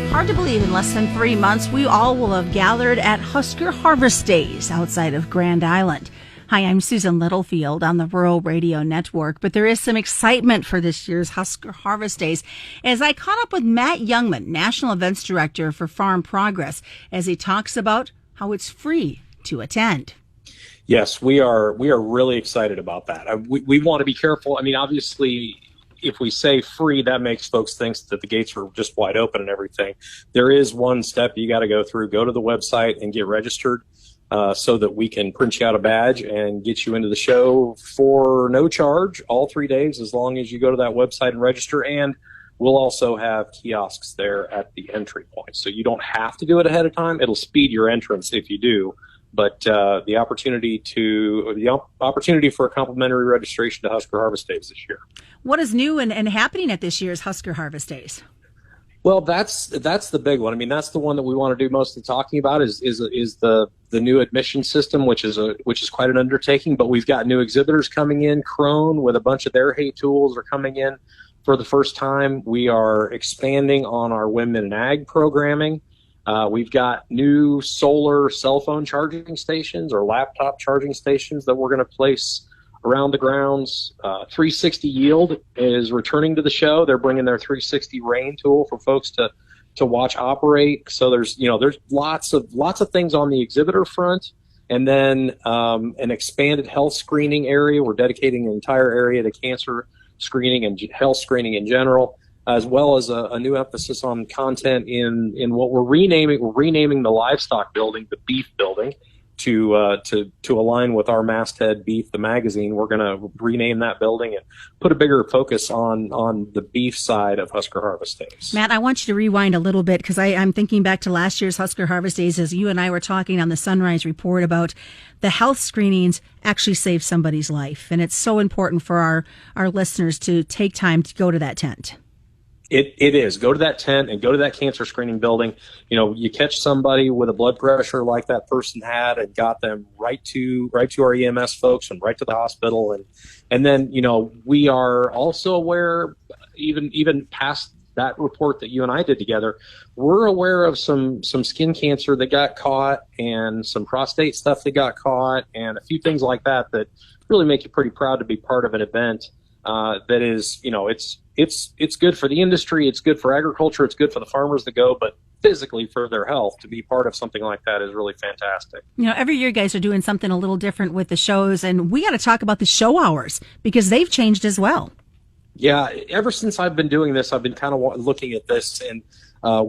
Hard to believe in less than 3 months, we all will have gathered at Husker Harvest Days outside of Grand Island. Hi, I'm Susan Littlefield on the Rural Radio Network, but there is some excitement for this year's Husker Harvest Days as I caught up with Matt Jungmann, National Events Director for Farm Progress, as he talks about how it's free to attend. Yes, we are really excited about that. We want to be careful. I mean, obviously, if we say free, that makes folks think that the gates are just wide open and everything. There is one step you got to go through. Go to the website and get registered so that we can print you out a badge and get you into the show for no charge all 3 days, as long as you go to that website and register. And we'll also have kiosks there at the entry point. So you don't have to do it ahead of time. It'll speed your entrance if you do. But the opportunity for a complimentary registration to Husker Harvest Days this year. What is new and happening at this year's Husker Harvest Days? Well, that's the big one. I mean, that's the one that we want to do most of the talking about is the new admission system, which is quite an undertaking. But we've got new exhibitors coming in. Crone with a bunch of their hay tools are coming in for the first time. We are expanding on our women in ag programming. We've got new solar cell phone charging stations or laptop charging stations that we're going to place around the grounds. 360 Yield is returning to the show. They're bringing their 360 rain tool for folks to watch operate. So there's lots of things on the exhibitor front, and then an expanded health screening area. We're dedicating an entire area to cancer screening and health screening in general, as well as a new emphasis on content in what we're renaming. We're renaming the livestock building the beef building to align with our masthead Beef the magazine. We're going to rename that building and put a bigger focus on the beef side of Husker Harvest Days. Matt, I want you to rewind a little bit because I'm thinking back to last year's Husker Harvest Days as you and I were talking on the Sunrise Report about the health screenings actually save somebody's life. And it's so important for our listeners to take time to go to that tent. It is. Go to that tent and go to that cancer screening building. You catch somebody with a blood pressure like that person had and got them right to our EMS folks and right to the hospital. And then, we are also aware, even past that report that you and I did together, we're aware of some skin cancer that got caught and some prostate stuff that got caught and a few things like that really make you pretty proud to be part of an event that is, it's good for the industry, it's good for agriculture, it's good for the farmers to go, but physically for their health, to be part of something like that is really fantastic. Every year you guys are doing something a little different with the shows, and we got to talk about the show hours because they've changed as well. Yeah, ever since I've been doing this, I've been kind of looking at this, and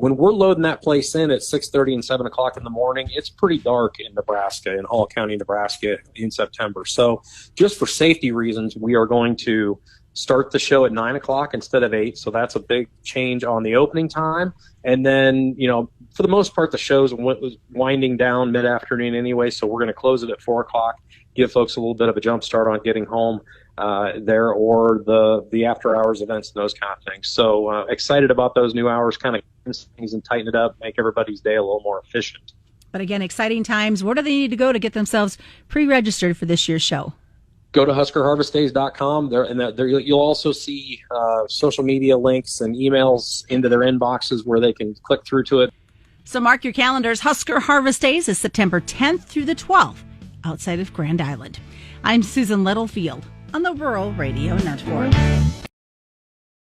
when we're loading that place in at 6:30 and 7 o'clock in the morning, it's pretty dark in Nebraska, in Hall County, Nebraska in September. So just for safety reasons, we are going to start the show at 9 o'clock instead of 8. So that's a big change on the opening time. And then, for the most part, the show's winding down mid-afternoon anyway. So we're going to close it at 4 o'clock, give folks a little bit of a jump start on getting home there, or the after hours events and those kind of things. So excited about those new hours, kind of things and tighten it up, make everybody's day a little more efficient. But again, exciting times. Where do they need to go to get themselves pre-registered for this year's show? Go to HuskerHarvestDays.com. There you'll also see social media links and emails into their inboxes where they can click through to it. So mark your calendars. Husker Harvest Days is September 10th through the 12th outside of Grand Island. I'm Susan Littlefield on the Rural Radio Network.